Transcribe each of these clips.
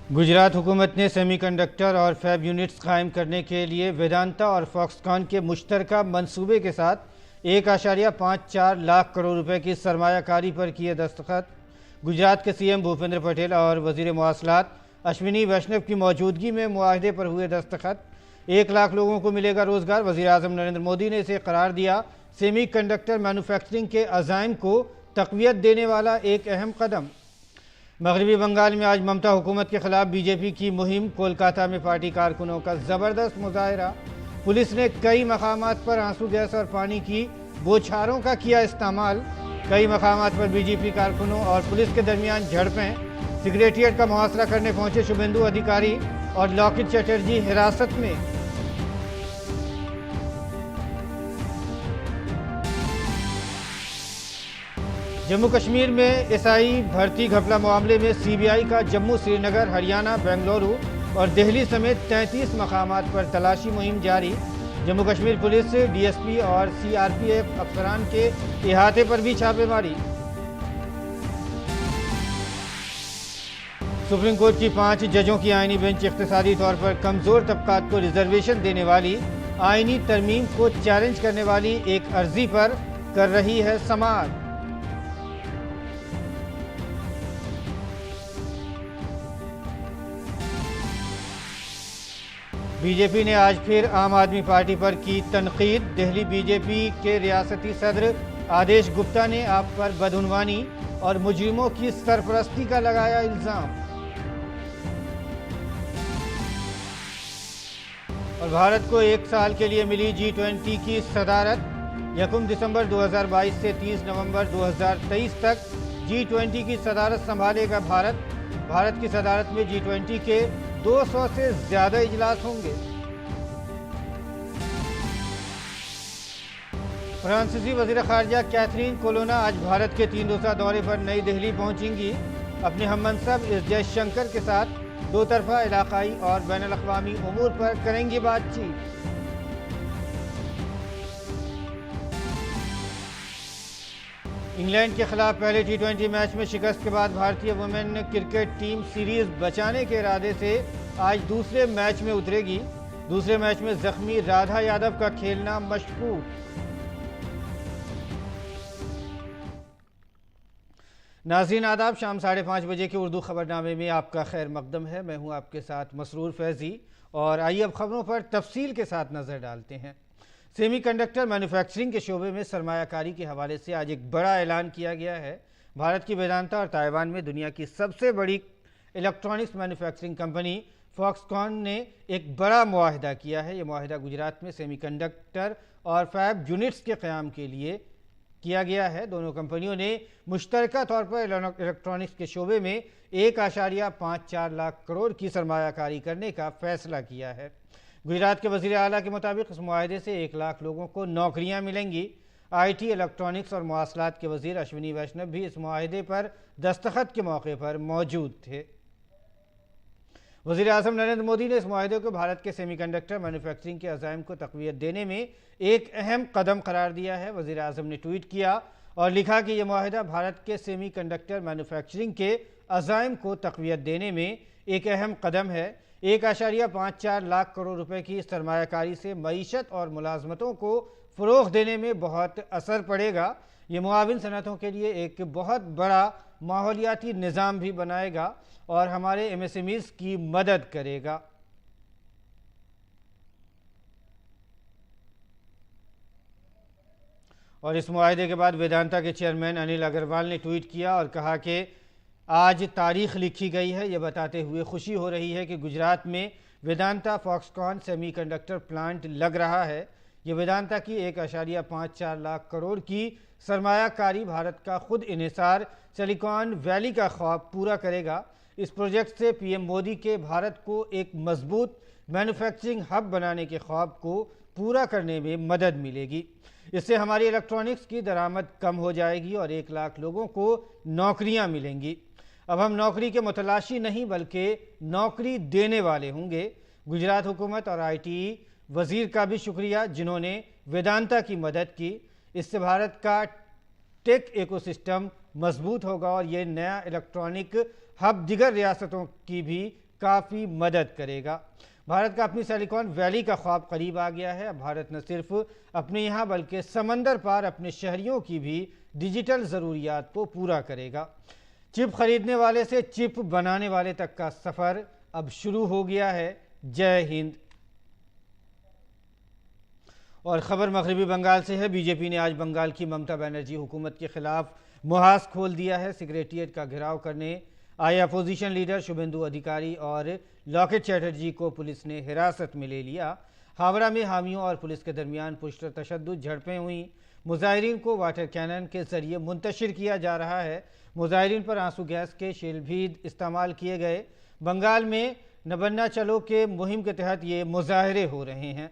गुजरात हुकूमत ने सेमीकंडक्टर और फैब यूनिट्स कायम करने के लिए वेदांता और फॉक्सकॉन के मुश्तरका मंसूबे के साथ 1.54 लाख करोड़ रुपए की सरमायाकारी पर किए दस्तखत। गुजरात के सीएम भूपेंद्र पटेल और वजीर मवासलात अश्विनी वैष्णव की मौजूदगी में मुआहदे पर हुए दस्तखत। 1 लाख लोगों को मिलेगा रोजगार। वजीर आजम नरेंद्र मोदी ने इसे करार दिया सेमीकंडक्टर मैन्युफैक्चरिंग के अज़ाइम को तक़वियत देने वाला एक अहम कदम। मगरबी बंगाल में आज ममता हुकूमत के खिलाफ बीजेपी की मुहिम। कोलकाता में पार्टी कारकुनों का ज़बरदस्त मुजाहरा। पुलिस ने कई मकामात पर आंसू गैस और पानी की बौछारों का किया इस्तेमाल। कई मकामात पर बीजेपी कारकुनों और पुलिस के दरमियान झड़पें। सिक्रेटेरिएट का मुहासरा करने पहुंचे शुभेंदु अधिकारी और लॉकेट चटर्जी हिरासत में। जम्मू कश्मीर में एसआई भर्ती घपला मामले में सीबीआई का जम्मू, श्रीनगर, हरियाणा, बेंगलुरु और दिल्ली समेत 33 मकामात पर तलाशी मुहिम जारी। जम्मू कश्मीर पुलिस, डीएसपी और सीआरपीएफ अफसरान के इहाते पर भी छापेमारी। सुप्रीम कोर्ट की 5 जजों की आईनी बेंच इख्तिसारी तौर पर कमजोर तबकात को रिजर्वेशन देने वाली आईनी तरमीम को चैलेंज करने वाली एक अर्जी पर कर रही है समाअत। बीजेपी ने आज फिर आम आदमी पार्टी पर की तनकीद। दिल्ली बीजेपी के रियासती सदर आदेश गुप्ता ने आप पर बदउनवानी और मुजरिमों की सरपरस्ती का लगाया इल्जाम। और भारत को 1 साल के लिए मिली G20 की सदारत। 1 दिसंबर 2022 से 30 नवंबर 2023 तक G20 की सदारत संभालेगा भारत। भारत की सदारत में G20 के 200 से ज्यादा इजलास होंगे। फ्रांसीसी वज़ीर ख़ारिजा कैथरीन कोलोना आज भारत के 3 रोज़ा दौरे पर नई दिल्ली पहुंचेंगी। अपने हममनसब एस जयशंकर के साथ 2 तरफ़ा इलाक़ाई और बैनुल-अक़वामी उमूर पर करेंगी बातचीत। इंग्लैंड के खिलाफ पहले T20 मैच में शिकस्त के बाद भारतीय वुमेन क्रिकेट टीम सीरीज बचाने के इरादे से आज दूसरे मैच में उतरेगी। दूसरे मैच में जख्मी राधा यादव का खेलना मशकूक। नाज़रीन आदाब, शाम 5:30 बजे के उर्दू खबरनामे में आपका खैर मकदम है। मैं हूं आपके साथ मसरूर फैज़ी और आइए अब खबरों पर तफसील के साथ नज़र डालते हैं। सेमीकंडक्टर मैन्युफैक्चरिंग के शोबे में सरमायाकारी के हवाले से आज एक बड़ा ऐलान किया गया है। भारत की वेदांता और ताइवान में दुनिया की सबसे बड़ी इलेक्ट्रॉनिक्स मैन्युफैक्चरिंग कंपनी फॉक्सकॉन ने एक बड़ा मुआहदा किया है। यह मुआहदा गुजरात में सेमीकंडक्टर और फैब यूनिट्स के क़याम के लिए किया गया है। दोनों कंपनियों ने मुश्तरका तौर पर इलेक्ट्रॉनिक्स के शोबे में 1.54 लाख करोड़ की सरमायाकारी करने का फैसला किया है। गुजरात के वज़ीर आला के मुताबिक इस मुआहदे से 1 लाख लोगों को नौकरियां मिलेंगी। आईटी, इलेक्ट्रॉनिक्स और मवासलात के वज़ीर अश्विनी वैष्णव भी इस मुआहदे पर दस्तखत के मौके पर मौजूद थे। वज़ीर आज़म नरेंद्र मोदी ने इस मुआहदे को भारत के सेमीकंडक्टर मैन्युफैक्चरिंग के अज़ाइम को तक़वियत देने में एक अहम कदम करार दिया है। वज़ीर आज़म ने ट्वीट किया और लिखा कि यह मुआहदा भारत के सेमीकंडक्टर मैन्युफैक्चरिंग के अज़ाइम को तक़वियत देने में एक अहम कदम है। 1.54 लाख करोड़ रुपए की सरमायाकारी से मईशत और मुलाजमतों को फ़रोग़ देने में बहुत असर पड़ेगा। ये मुआविन सनतों के लिए एक बहुत बड़ा माहौलियाती निज़ाम भी बनाएगा और हमारे MSMEs की मदद करेगा। और इस मुआहदे के बाद वेदांता के चेयरमैन अनिल अग्रवाल ने ट्वीट किया और कहा कि आज तारीख लिखी गई है। ये बताते हुए खुशी हो रही है कि गुजरात में वेदांता फॉक्सकॉन सेमीकंडक्टर प्लांट लग रहा है। ये वेदांता की 1.54 लाख करोड़ की सरमायाकारी भारत का खुद इन्हिसार सिलिकॉन वैली का ख्वाब पूरा करेगा। इस प्रोजेक्ट से पीएम मोदी के भारत को एक मजबूत मैन्युफैक्चरिंग हब बनाने के ख्वाब को पूरा करने में मदद मिलेगी। इससे हमारी इलेक्ट्रॉनिक्स की दरामद कम हो जाएगी और 1 लाख लोगों को नौकरियां मिलेंगी। अब हम नौकरी के मुतलाशी नहीं बल्कि नौकरी देने वाले होंगे। गुजरात हुकूमत और आईटी वज़ीर का भी शुक्रिया जिन्होंने वेदांता की मदद की। इससे भारत का टेक इकोसिस्टम मजबूत होगा और ये नया इलेक्ट्रॉनिक हब दिगर रियासतों की भी काफ़ी मदद करेगा। भारत का अपनी सिलिकॉन वैली का ख्वाब करीब आ गया है। भारत न सिर्फ अपने यहाँ बल्कि समंदर पार अपने शहरियों की भी डिजिटल ज़रूरियात को पूरा करेगा। चिप खरीदने वाले से चिप बनाने वाले तक का सफ़र अब शुरू हो गया है। जय हिंद। और ख़बर मगरबी बंगाल से है। बीजेपी ने आज बंगाल की ममता बनर्जी हुकूमत के खिलाफ मुहाज खोल दिया है। सेक्रेटेरिएट का घेराव करने आए अपोजिशन लीडर शुभेंदु अधिकारी और लॉकेट चैटर्जी को पुलिस ने हिरासत में ले लिया। हावड़ा में हामियों और पुलिस के दरमियान पुष्ट तशद्दुद झड़पें हुई। मुजाहिरीन को वाटर कैनन के जरिए मुंतशिर किया जा रहा है। मुजाहिरीन पर आंसू गैस के शेल भी इस्तेमाल किए गए। बंगाल में नबन्ना चलो के मुहिम के तहत ये मुजाहरे हो रहे हैं।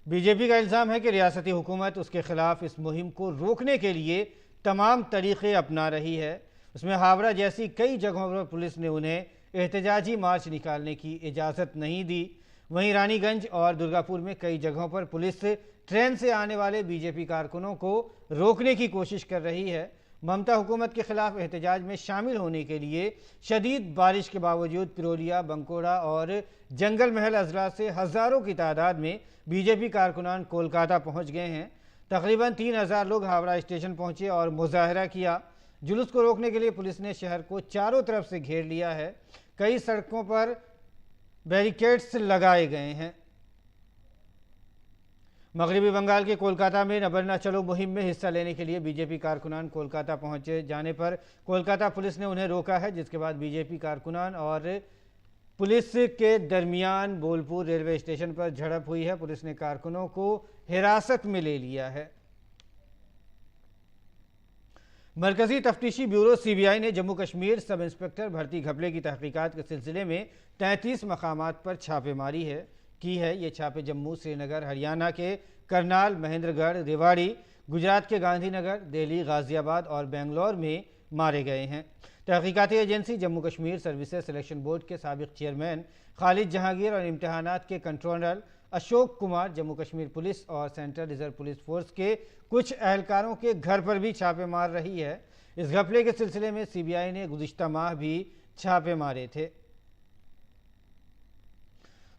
बीजेपी का इल्ज़ाम है कि रियासती हुकूमत उसके खिलाफ इस मुहिम को रोकने के लिए तमाम तरीक़े अपना रही है। उसमें हावड़ा जैसी कई जगहों पर पुलिस ने उन्हें एहतजाजी मार्च निकालने की इजाज़त नहीं दी। वहीं रानीगंज और दुर्गापुर में कई जगहों पर पुलिस ट्रेन से आने वाले बीजेपी कारकुनों को रोकने की कोशिश कर रही है। ममता हुकूमत के खिलाफ एहतजाज में शामिल होने के लिए शदीद बारिश के बावजूद पिरोलिया, बंकोड़ा और जंगल महल अजला से हज़ारों की तादाद में बीजेपी कारकुनान कोलकाता पहुंच गए हैं। तकरीबन 3000 लोग हावड़ा स्टेशन पहुंचे और मुजाहरा किया। जुलूस को रोकने के लिए पुलिस ने शहर को चारों तरफ से घेर लिया है। कई सड़कों पर बैरिकेड्स लगाए गए हैं। मगरबी बंगाल के कोलकाता में नबन्ना चलो मुहिम में हिस्सा लेने के लिए बीजेपी कारकुनान कोलकाता पहुंचे जाने पर कोलकाता पुलिस ने उन्हें रोका है, जिसके बाद बीजेपी कारकुनान और पुलिस के दरमियान बोलपुर रेलवे स्टेशन पर झड़प हुई है। पुलिस ने कारकुनों को हिरासत में ले लिया है। मरकजी तफ्तीशी ब्यूरो सीबीआई ने जम्मू कश्मीर सब इंस्पेक्टर भर्ती घपले की तहकीकात के सिलसिले में 33 मकामात पर छापेमारी की है। ये छापे जम्मू, श्रीनगर, हरियाणा के करनाल, महेंद्रगढ़, रेवाड़ी, गुजरात के गांधीनगर, दिल्ली, गाजियाबाद और बेंगलोर में मारे गए हैं। तहकीकाती agency Jammu Kashmir services selection board के साबिक चेयरमैन खालिद जहांगीर और इम्तहानात के कंट्रोलर अशोक कुमार, जम्मू कश्मीर पुलिस और सेंट्रल रिजर्व पुलिस फोर्स के कुछ एहलकारों के घर पर भी छापे मार रही है। इस घपले के सिलसिले में सीबीआई ने गुज़िश्ता माह भी छापे मारे थे।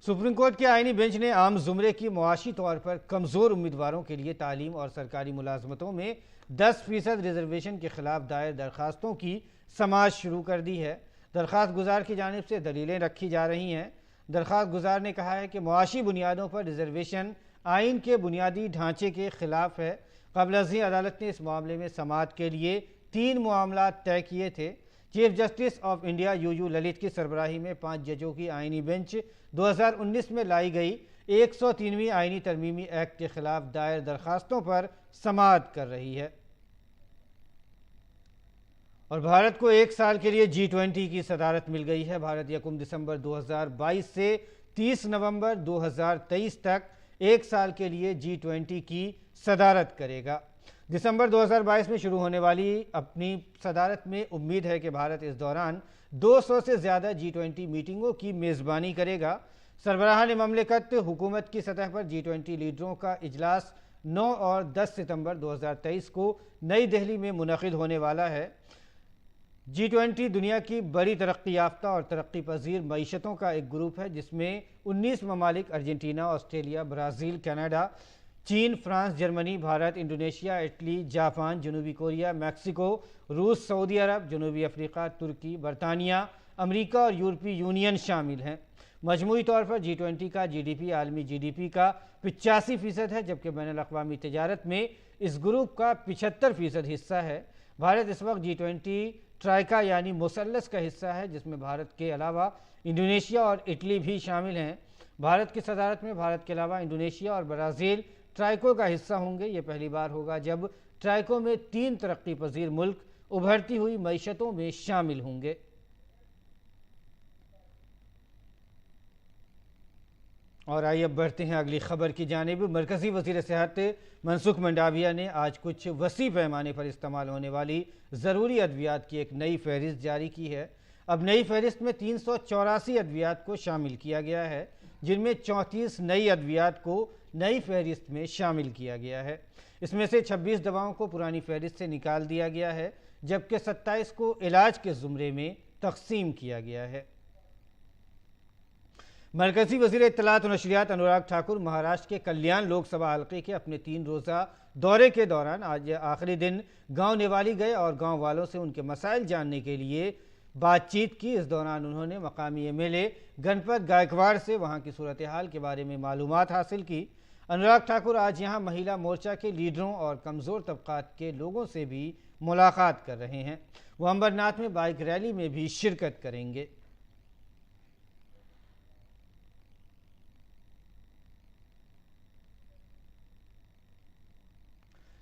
सुप्रीम कोर्ट के आईनी बेंच ने आम जुमरे की मुआशी तौर पर कमज़ोर उम्मीदवारों के लिए तालीम और सरकारी मुलाजमतों में 10% रिजर्वेशन के खिलाफ दायर दरखास्तों की समाअत शुरू कर दी है। दरख्वास्त गुजार की जानिब से दलीलें रखी जा रही हैं। दरख्वास्त गुजार ने कहा है कि मुआशी बुनियादों पर रिजर्वेशन आइन के बुनियादी ढांचे के खिलाफ है। क़ब्ल-अज़ीं अदालत ने इस मामले में समाअत के लिए 3 मामला तय किए थे। Chief justice of India U U Lalit की सरबराही में 5 जजों की आइनी बेंच 2019 में लाई गई 103वीं आइनी तरमीमी एक्ट के खिलाफ दायर दरखास्तों पर समाअत कर रही है। और भारत को 1 साल के लिए G20 की सदारत मिल गई है। भारत 1 दिसंबर 2022 से 30 नवंबर 2023 तक 1 साल के लिए G20 की सदारत करेगा। दिसंबर 2022 में शुरू होने वाली अपनी सदारत में उम्मीद है कि भारत इस दौरान 200 से ज़्यादा G20 मीटिंगों की मेज़बानी करेगा। सरबराहान ममलिकत हुकूमत की सतह पर G20 लीडरों का इजलास 9 और 10 सितंबर 2023 को नई दिल्ली में मुनक़िद होने वाला है। G20 दुनिया की बड़ी तरक्की याफ्ता और तरक्की पजीर मईशतों का एक ग्रुप है, जिसमें 19 ममालिक अर्जेंटीना, ऑस्ट्रेलिया, ब्राज़ील, कनाडा, चीन, France, Germany, Bharat, Indonesia, Italy, Japan, जनूबी कोरिया, मैक्सिको, रूस, सऊदी अरब, जनूबी अफ्रीका, तुर्की, बरतानिया, अमेरिका और यूरोपीय यूनियन शामिल हैं। मजमूई तौर पर G20 का GDP आलमी GDP का 85% है, जबकि बैनुल-अक़वामी तिजारत में इस ग्रुप का 75% हिस्सा है। भारत इस वक्त G20 ट्राइका यानी मुसल्लस का हिस्सा है, जिसमें भारत के अलावा इंडोनेशिया और इटली भी शामिल हैं। भारत की सदारत में भारत के अलावा इंडोनेशिया और ब्राज़ील ट्राइको का हिस्सा होंगे। ये पहली बार होगा जब ट्राइको में 3 तरक्की पजीर मुल्क उभरती हुई मईशतों में शामिल होंगे। और आइए अब बढ़ते हैं अगली खबर की जानिब। मरकज़ी वज़ीर सेहत मनसुख मंडाविया ने आज कुछ वसी पैमाने पर इस्तेमाल होने वाली ज़रूरी अद्वियात की एक नई फहरिस्त जारी की है। अब नई फहरिस्त में 384 अद्वियात को शामिल किया गया है, जिनमें 34 नई अद्वियात को नई फहरिस्त में शामिल किया गया है। इसमें से 26 दवाओं को पुरानी फहरिस्त से निकाल दिया गया है, जबकि 27 को इलाज के ज़ुमरे में तकसीम किया गया है। मरकजी वज़ीर इत्तलात और नशरियात अनुराग ठाकुर महाराष्ट्र के कल्याण लोकसभा हल्के के अपने 3 रोज़ा दौरे के दौरान आज आखिरी दिन गांव नेवाली गए और गांव वालों से उनके मसाइल जानने के लिए बातचीत की। इस दौरान उन्होंने मकामी एमएलए गणपत गायकवाड़ से वहां की सूरत हाल के बारे में मालूमात हासिल की। अनुराग ठाकुर आज यहां महिला मोर्चा के लीडरों और कमज़ोर तबकात के लोगों से भी मुलाकात कर रहे हैं। वो अंबरनाथ में बाइक रैली में भी शिरकत करेंगे।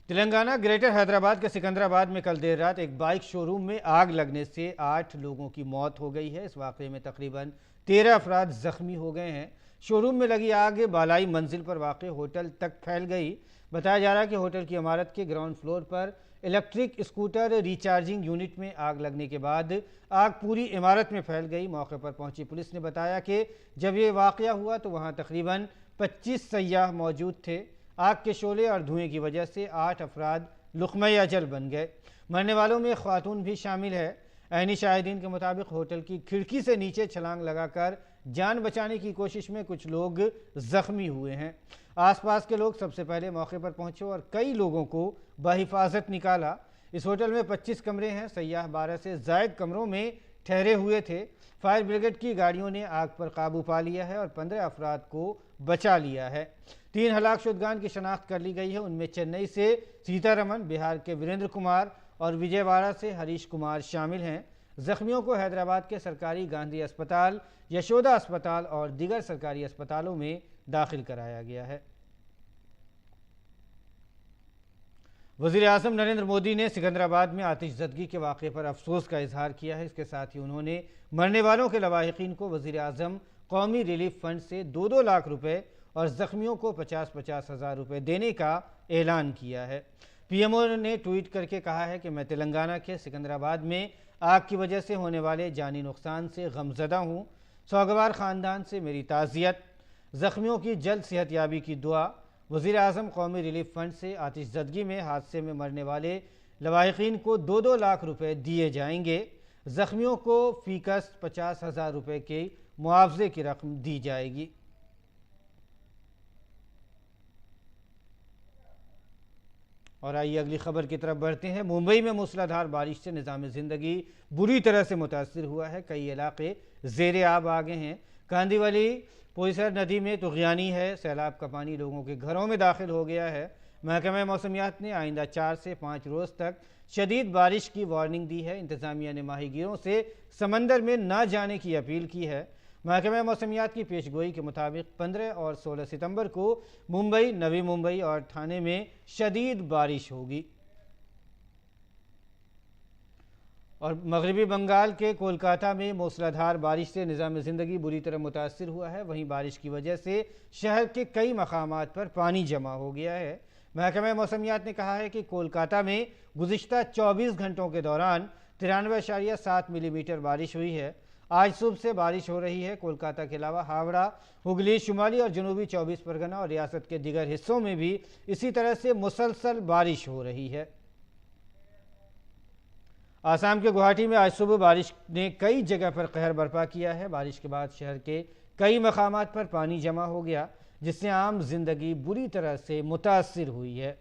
तेलंगाना ग्रेटर हैदराबाद के सिकंदराबाद में कल देर रात एक बाइक शोरूम में आग लगने से 8 लोगों की मौत हो गई है। इस वाक़े में तकरीबन 13 अफराद जख्मी हो गए हैं। शोरूम में लगी आग बालाई मंजिल पर वाक़ होटल तक फैल गई। बताया जा रहा है कि होटल की इमारत के ग्राउंड फ्लोर पर इलेक्ट्रिक स्कूटर रिचार्जिंग यूनिट में आग लगने के बाद आग पूरी इमारत में फैल गई। मौके पर पहुंची पुलिस ने बताया कि जब ये वाक़या हुआ तो वहां तकरीबन 25 सय्याह मौजूद थे। आग के शोले और धुएं की वजह से 8 अफराद लुक़्मा-ए अजल बन गए। मरने वालों में ख़वातून भी शामिल है। ऐनी शाहिदीन के मुताबिक होटल की खिड़की से नीचे छलांग लगाकर जान बचाने की कोशिश में कुछ लोग ज़ख्मी हुए हैं। आसपास के लोग सबसे पहले मौके पर पहुंचे और कई लोगों को बहिफाजत निकाला। इस होटल में 25 कमरे हैं। सय्याह 12 से ज़ायद कमरों में ठहरे हुए थे। फायर ब्रिगेड की गाड़ियों ने आग पर काबू पा लिया है और 15 अफराद को बचा लिया है। 3 हलाकशुदगान की शनाख्त कर ली गई है। उनमें चेन्नई से सीतारमन, बिहार के वीरेंद्र कुमार और विजयवाड़ा से हरीश कुमार शामिल हैं। जख्मियों को हैदराबाद के सरकारी गांधी अस्पताल, यशोदा अस्पताल और दीगर सरकारी अस्पतालों में दाखिल कराया गया है। वज़ीर आज़म नरेंद्र मोदी ने सिकंदराबाद में आतिशज़दगी के वाक़े पर अफसोस का इजहार किया है। इसके साथ ही उन्होंने मरने वालों के लवाहिकीन को वज़ीर आज़म कौमी रिलीफ फंड से 2-2 लाख रुपए और ज़ख्मियों को 50-50 हज़ार रुपये देने का ऐलान किया है। पीएमओ ने ट्वीट करके कहा है कि मैं तेलंगाना के सिकंदराबाद में आग की वजह से होने वाले जानी नुकसान से गमज़दा हूँ। सौगवार ख़ानदान से मेरी ताज़ियत, ज़ख्मियों की जल्द सेहतयाबी की दुआ। वज़ीर आज़म कौमी रिलीफ फंड से आतिशज़दगी में हादसे में मरने वाले लवाहिकीन को 2-2 लाख रुपये दिए जाएंगे। ज़ख्मियों को फ़ीकस 50,000 रुपये के मुआवजे की रकम दी जाएगी। और आइए अगली खबर की तरफ बढ़ते हैं। मुंबई में मूसलाधार बारिश से निज़ाम ज़िंदगी बुरी तरह से मुतासिर हुआ है। कई इलाके ज़ेरे आब आ गए हैं। कांदीवली पोईसर नदी में तुग़यानी है। सैलाब का पानी लोगों के घरों में दाखिल हो गया है। महकमा मौसमियात ने आइंदा 4 से 5 रोज़ तक शदीद बारिश की वार्निंग दी है। इंतज़ामिया ने माहीगीरों से समंदर में ना जाने की अपील की है। महकमा मौसमियात की पेशगोई के मुताबिक 15 और 16 सितंबर को मुंबई, नवी मुंबई और ठाणे में शदीद बारिश होगी। और मगरबी बंगाल के कोलकाता में मूसलाधार बारिश से निज़ाम ज़िंदगी बुरी तरह मुतासिर हुआ है। वहीं बारिश की वजह से शहर के कई मकामात पर पानी जमा हो गया है। महकमा मौसमियात ने कहा है कि कोलकाता में गुज़िश्ता 24 घंटों के दौरान 93.7 मिलीमीटर बारिश हुई है। आज सुबह से बारिश हो रही है। कोलकाता के अलावा हावड़ा, हुगली, शुमाली और जनूबी 24 परगना और रियासत के दीगर हिस्सों में भी इसी तरह से मुसलसल बारिश हो रही है। आसाम के गुवाहाटी में आज सुबह बारिश ने कई जगह पर कहर बर्पा किया है। बारिश के बाद शहर के कई मकामात पर पानी जमा हो गया, जिससे आम जिंदगी बुरी तरह से मुतासिर हुई है।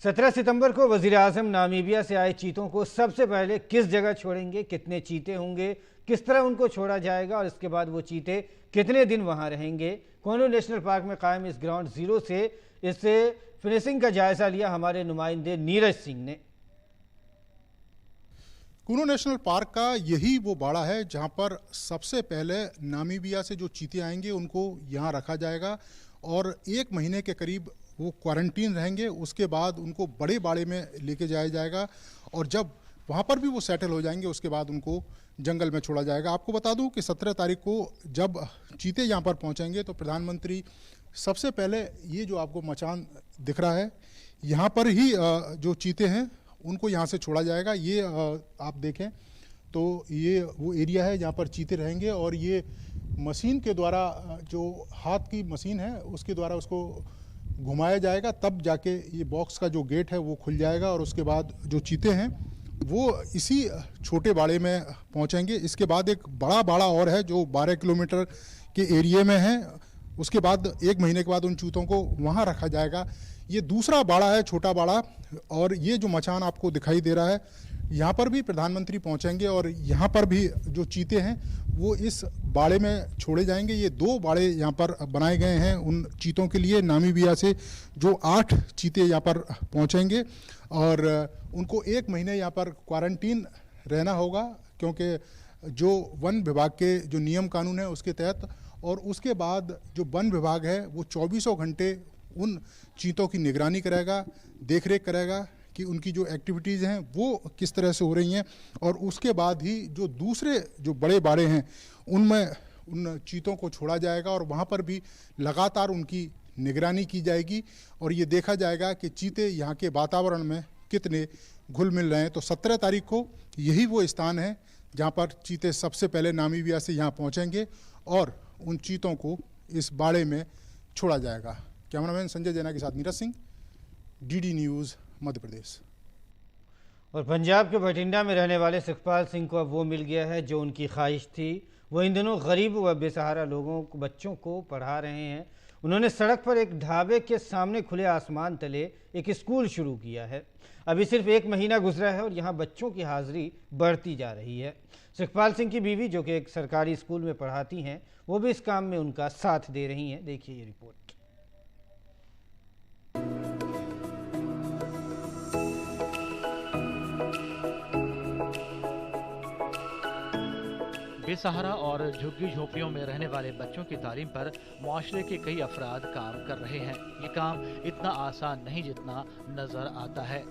सत्रह सितंबर को वज़ीर आज़म नामीबिया से आए चीतों को सबसे पहले किस जगह छोड़ेंगे, कितने चीते होंगे, किस तरह उनको छोड़ा जाएगा और इसके बाद वो चीते कितने दिन वहां रहेंगे। कोनो नेशनल पार्क में कायम इस ग्राउंड जीरो से इससे फिनिशिंग का जायजा लिया हमारे नुमाइंदे नीरज सिंह ने। कुनो नेशनल पार्क का यही वो बाड़ा है जहां पर सबसे पहले नामीबिया से जो चीते आएंगे उनको यहां रखा जाएगा और 1 महीने के करीब वो क्वारंटीन रहेंगे। उसके बाद उनको बड़े बाड़े में लेके जाया जाएगा और जब वहाँ पर भी वो सेटल हो जाएंगे उसके बाद उनको जंगल में छोड़ा जाएगा। आपको बता दूं कि 17 तारीख को जब चीते यहाँ पर पहुँचेंगे तो प्रधानमंत्री सबसे पहले ये जो आपको मचान दिख रहा है यहाँ पर ही जो चीते हैं उनको यहाँ से छोड़ा जाएगा। ये आप देखें तो ये वो एरिया है जहाँ पर चीते रहेंगे और ये मशीन के द्वारा जो हाथ की मशीन है उसके द्वारा उसको घुमाया जाएगा, तब जाके ये बॉक्स का जो गेट है वो खुल जाएगा और उसके बाद जो चीते हैं वो इसी छोटे बाड़े में पहुंचेंगे। इसके बाद एक बड़ा बाड़ा और है जो 12 किलोमीटर के एरिया में है। उसके बाद 1 महीने के बाद उन चूतों को वहाँ रखा जाएगा। ये दूसरा बाड़ा है, छोटा बाड़ा। और ये जो मचान आपको दिखाई दे रहा है, यहाँ पर भी प्रधानमंत्री पहुँचेंगे और यहाँ पर भी जो चीते हैं वो इस बाड़े में छोड़े जाएंगे। ये 2 बाड़े यहाँ पर बनाए गए हैं उन चीतों के लिए। नामीबिया से जो 8 चीते यहाँ पर पहुँचेंगे और उनको 1 महीने यहाँ पर क्वारंटीन रहना होगा, क्योंकि जो वन विभाग के जो नियम कानून है उसके तहत। और उसके बाद जो वन विभाग है वो 24 घंटे उन चीतों की निगरानी करेगा, देखरेख करेगा कि उनकी जो एक्टिविटीज़ हैं वो किस तरह से हो रही हैं। और उसके बाद ही जो दूसरे जो बड़े बाड़े हैं उनमें उन चीतों को छोड़ा जाएगा और वहाँ पर भी लगातार उनकी निगरानी की जाएगी और ये देखा जाएगा कि चीते यहाँ के वातावरण में कितने घुल मिल रहे हैं। तो 17 तारीख को यही वो स्थान है जहाँ पर चीते सबसे पहले नामीबिया से यहाँ पहुँचेंगे और उन चीतों को इस बाड़े में छोड़ा जाएगा। कैमरामैन संजय जैना के साथ नीरज सिंह, डीडी न्यूज़, मध्य प्रदेश। और पंजाब के बठिंडा में रहने वाले सुखपाल सिंह को अब वो मिल गया है जो उनकी ख्वाहिश थी। वो इन दिनों गरीब व बेसहारा बच्चों को पढ़ा रहे हैं। उन्होंने सड़क पर एक ढाबे के सामने खुले आसमान तले एक स्कूल शुरू किया है। अभी सिर्फ 1 महीना गुजरा है और यहाँ बच्चों की हाजिरी बढ़ती जा रही है। सुखपाल सिंह की बीवी, जो कि एक सरकारी स्कूल में पढ़ाती हैं, वो भी इस काम में उनका साथ दे रही हैं। देखिए ये रिपोर्ट। बेसहारा और झुग्गी झोपड़ियों में रहने वाले बच्चों की तालीम पर मुआशरे के कई अफराद काम कर रहे हैं। ये काम इतना आसान नहीं जितना नजर आता है।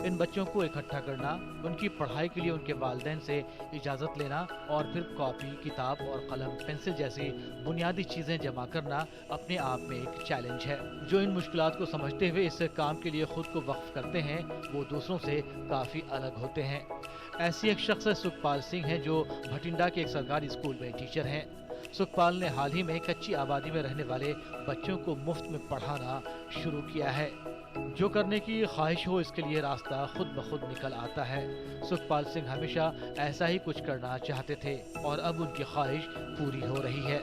इन बच्चों को इकट्ठा करना, उनकी पढ़ाई के लिए उनके वालिदैन से इजाज़त लेना और फिर कॉपी, किताब और कलम, पेंसिल जैसी बुनियादी चीज़ें जमा करना अपने आप में एक चैलेंज है। जो इन मुश्किलात को समझते हुए इस काम के लिए खुद को वक्फ करते हैं वो दूसरों से काफ़ी अलग होते हैं। ऐसी एक शख्स सुखपाल सिंह है जो भटिंडा के एक सरकारी स्कूल में टीचर हैं। सुखपाल ने हाल ही में कच्ची आबादी में रहने वाले बच्चों को मुफ्त में पढ़ाना शुरू किया है। जो करने की ख्वाहिश हो इसके लिए रास्ता खुद ब खुद निकल आता है। सुखपाल सिंह हमेशा ऐसा ही कुछ करना चाहते थे और अब उनकी ख्वाहिश पूरी हो रही है।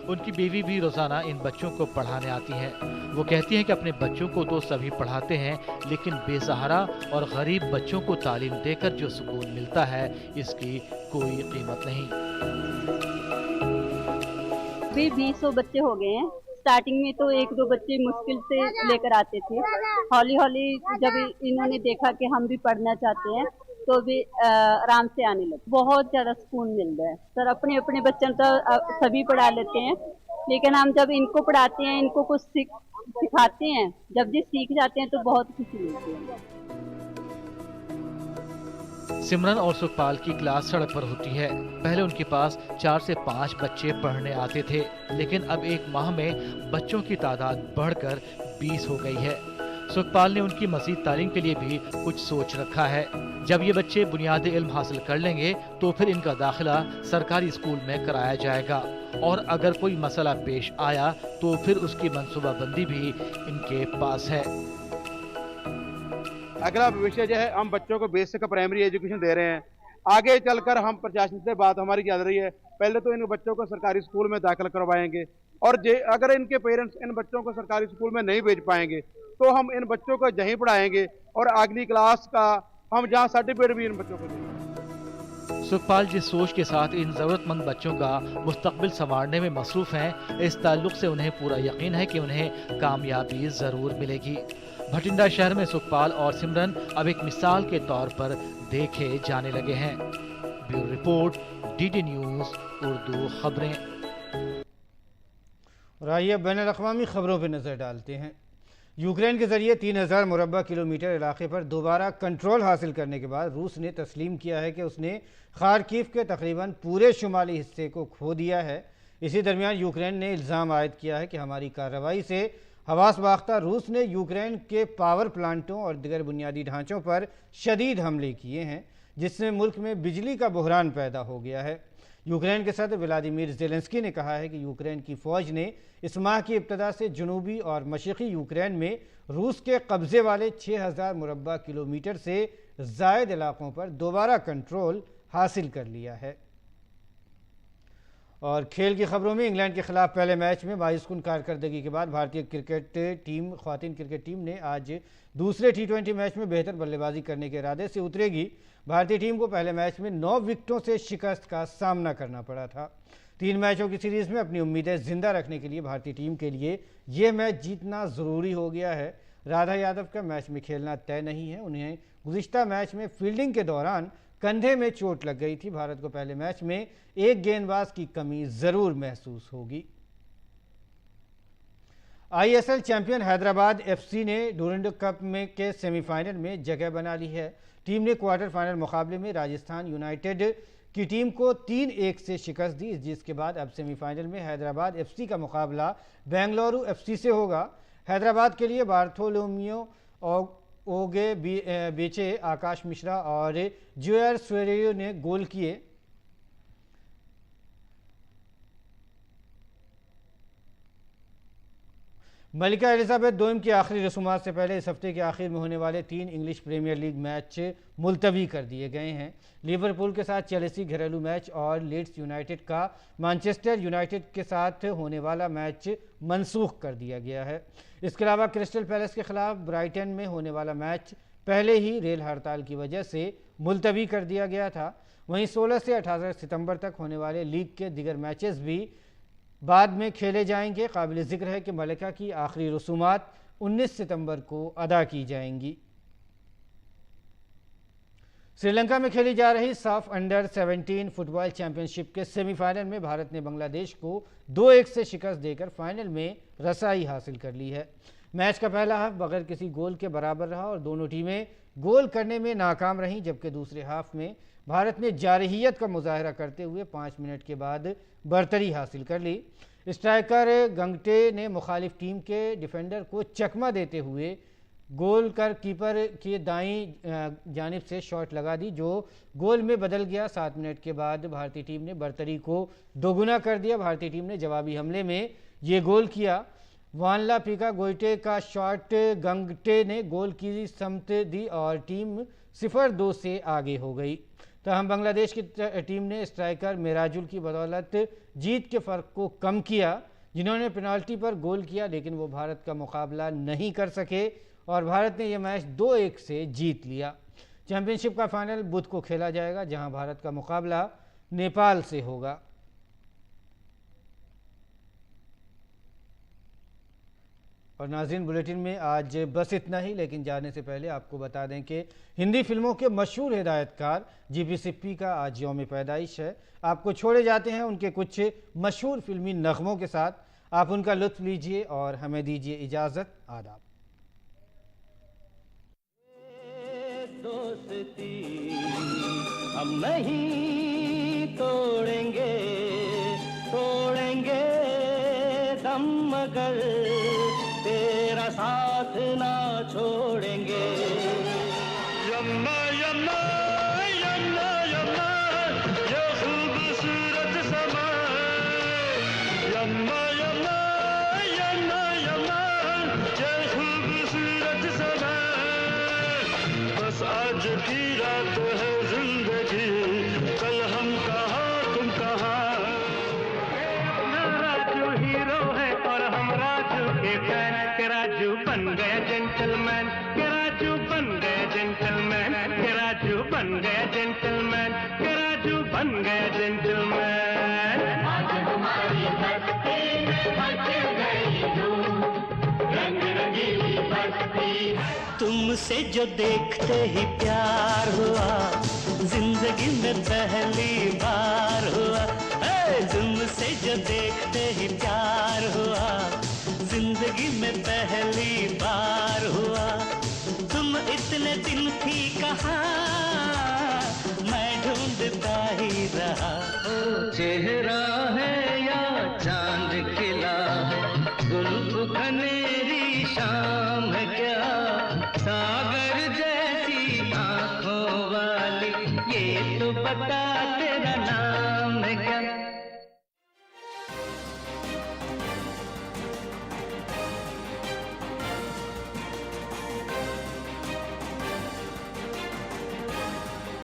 उनकी बीवी भी रोजाना इन बच्चों को पढ़ाने आती हैं। वो कहती हैं कि अपने बच्चों को तो सभी पढ़ाते हैं, लेकिन बेसहारा और गरीब बच्चों को तालीम देकर जो सुकून मिलता है इसकी कोई कीमत नहीं। भी 200 बच्चे हो गए हैं। स्टार्टिंग में तो 1-2 बच्चे मुश्किल से लेकर आते थे। हौली हौली जब इन्होंने देखा कि हम भी पढ़ना चाहते हैं तो भी आराम से आने लगे। बहुत ज़्यादा सुकून मिल रहा है सर। अपने अपने बच्चों तो सभी पढ़ा लेते हैं, लेकिन हम जब इनको पढ़ाते हैं, इनको कुछ सिखाते हैं, जब ये सीख जाते हैं तो बहुत खुशी मिलती है। सिमरन और सुखपाल की क्लास सड़क पर होती है। पहले उनके पास 4 से 5 बच्चे पढ़ने आते थे, लेकिन अब 1 माह में बच्चों की तादाद बढ़कर 20 हो गई है। सुखपाल ने उनकी मज़ीद तालीम के लिए भी कुछ सोच रखा है। जब ये बच्चे बुनियादी इल्म हासिल कर लेंगे तो फिर इनका दाखिला सरकारी स्कूल में कराया जाएगा और अगर कोई मसला पेश आया तो फिर उसकी मंसूबाबंदी भी इनके पास है। अगला विषय जो है, हम बच्चों को बेसिक प्राइमरी एजुकेशन दे रहे हैं। आगे चलकर हम प्रशासन से बात हमारी चल रही है, पहले तो इन बच्चों को सरकारी स्कूल में दाखिल करवाएंगे और अगर इनके पेरेंट्स इन बच्चों को सरकारी स्कूल में नहीं भेज पाएंगे तो हम इन बच्चों को यहीं पढ़ाएंगे और अगली क्लास का हम जहाँ सर्टिफिकेट भी इन बच्चों को देंगे। सुखपाल जिस सोच के साथ इन जरूरतमंद बच्चों का मुस्तकबिल संवारने में मसरूफ हैं, इस ताल्लुक से उन्हें पूरा यकीन है कि उन्हें कामयाबी जरूर मिलेगी। भटिंडा शहर में सुखपाल और सिमरन अब एक मिसाल के तौर पर देखे जाने लगे हैं। Bureau report, DD news Urdu खबरें। और आइए बैनुल-अक़वामी खबरों पर नज़र डालते हैं। यूक्रेन के जरिए 3000 मुरब्बा किलोमीटर इलाके पर दोबारा कंट्रोल हासिल करने के बाद रूस ने तस्लीम किया है कि उसने खार्किव के तकरीबन पूरे शुमाली हिस्से को खो दिया है। इसी दरमियान यूक्रेन ने इल्ज़ाम आयद किया है कि हमारी कार्रवाई से हवास बाख्ता रूस ने यूक्रेन के पावर प्लांटों और दीगर बुनियादी ढांचों पर शदीद हमले किए हैं, जिससे मुल्क में बिजली का बहरान पैदा हो गया है। यूक्रेन के सदर व्लादिमीर ज़ेलेंस्की ने कहा है कि यूक्रेन की फ़ौज ने इस माह की इब्तदा से जनूबी और मशरक़ी यूक्रेन में रूस के कब्ज़े वाले 6000 मुरब्बा किलोमीटर से ज़ायद इलाकों पर दोबारा कंट्रोल हासिल कर लिया है। और खेल की खबरों में इंग्लैंड के खिलाफ पहले मैच में मायूसकुन कारकर्दगी के बाद भारतीय ख़वातीन क्रिकेट टीम ने आज दूसरे T20 मैच में बेहतर बल्लेबाजी करने के इरादे से उतरेगी। भारतीय टीम को पहले मैच में 9 विकेटों से शिकस्त का सामना करना पड़ा था। 3 मैचों की सीरीज़ में अपनी उम्मीदें जिंदा रखने के लिए भारतीय टीम के लिए ये मैच जीतना ज़रूरी हो गया है। राधा यादव का मैच में खेलना तय नहीं है। उन्हें गुज़िश्ता मैच में फील्डिंग के दौरान कंधे में चोट लग गई थी। भारत को पहले मैच में एक गेंदबाज की कमी ज़रूर महसूस होगी। ISL चैंपियन हैदराबाद FC ने डूरंड कप में के सेमीफाइनल में जगह बना ली है। टीम ने क्वार्टर फाइनल मुकाबले में राजस्थान यूनाइटेड की टीम को 3-1 से शिकस्त दी, जिसके बाद अब सेमीफाइनल में हैदराबाद FC का मुकाबला बेंगलुरु FC से होगा। हैदराबाद के लिए बार्थोलोमियो ओगे बेचे, आकाश मिश्रा और जुएर स्वेरेयो ने गोल किए। मलिका एलिजाबेथ II की आखिरी रसूमात से पहले इस हफ्ते के आखिर में होने वाले 3 इंग्लिश प्रीमियर लीग मैच मुलतवी कर दिए गए हैं। लिवरपूल के साथ चेल्सी घरेलू मैच और लीड्स यूनाइटेड का मैनचेस्टर यूनाइटेड के साथ होने वाला मैच मनसूख कर दिया गया है। इसके अलावा क्रिस्टल पैलेस के खिलाफ ब्राइटन में होने वाला मैच पहले ही रेल हड़ताल की वजह से मुलतवी कर दिया गया था। वहीं 16 से 18 सितंबर तक होने वाले लीग के दीगर मैचेस भी बाद में खेले जाएंगे। काबिल ज़िक्र है कि मलिका की आखिरी रसूमात 19 सितंबर को अदा की जाएंगी। श्रीलंका में खेली जा रही साफ अंडर 17 फुटबॉल चैंपियनशिप के सेमीफाइनल में भारत ने बांग्लादेश को 2-1 से शिकस्त देकर फाइनल में रसाई हासिल कर ली है। मैच का पहला हाफ बगैर किसी गोल के बराबर रहा और दोनों टीमें गोल करने में नाकाम रहीं, जबकि दूसरे हाफ में भारत ने जारहियत का मुजाहरा करते हुए 5 मिनट के बाद बरतरी हासिल कर ली। स्ट्राइकर गंगटे ने मुखालिफ टीम के डिफेंडर को चकमा देते हुए गोल कर कीपर की दाईं जानिब से शॉट लगा दी, जो गोल में बदल गया। 7 मिनट के बाद भारतीय टीम ने बरतरी को दोगुना कर दिया। भारतीय टीम ने जवाबी हमले में ये गोल किया। वानला पीका गोइटे का शॉट गंगटे ने गोल की समत दी और टीम 0-2 से आगे हो गई। तहम बांग्लादेश की टीम ने स्ट्राइकर मेराजुल की बदौलत जीत के फ़र्क को कम किया, जिन्होंने पेनाल्टी पर गोल किया, लेकिन वो भारत का मुकाबला नहीं कर सके और भारत ने यह मैच 2-1 से जीत लिया। चैंपियनशिप का फाइनल बुध को खेला जाएगा, जहां भारत का मुकाबला नेपाल से होगा। और नाज़रीन, बुलेटिन में आज बस इतना ही, लेकिन जाने से पहले आपको बता दें कि हिंदी फिल्मों के मशहूर हिदायतकार जीपी सिप्पी का आज यौम पैदाइश है। आपको छोड़े जाते हैं उनके कुछ मशहूर फिल्मी नग़मों के साथ। आप उनका लुत्फ़ लीजिए और हमें दीजिए इजाज़त। आदाब। दोस्ती हम नहीं तोड़ेंगे, तोड़ेंगे दम मगर तेरा साथ ना छोड़ेंगे। यम्मा यम्मा यम्मा यम्मा ये खूबसूरत समा, यम्मा यम्मा यम्मा यम्मा ये खूबसूरत समा। बस आज की रात है जिंदगी, कल हम कहाँ तुम कहाँ। राजू हीरो है और हम राजू के फैन। के राजू बन गया जेंटलमैन, के राजू बन गया जेंटलमैन, के राजू बन गया जेंटलमैन, के राजू बन गया जेंटलमैन। आज हमारी बस्ती में मच गई धूम, रंग रंगीली बस्ती। तुमसे जो देखते ही प्यार हुआ, जिंदगी में पहली बार हुआ। तुमसे जो देखते ही प्यार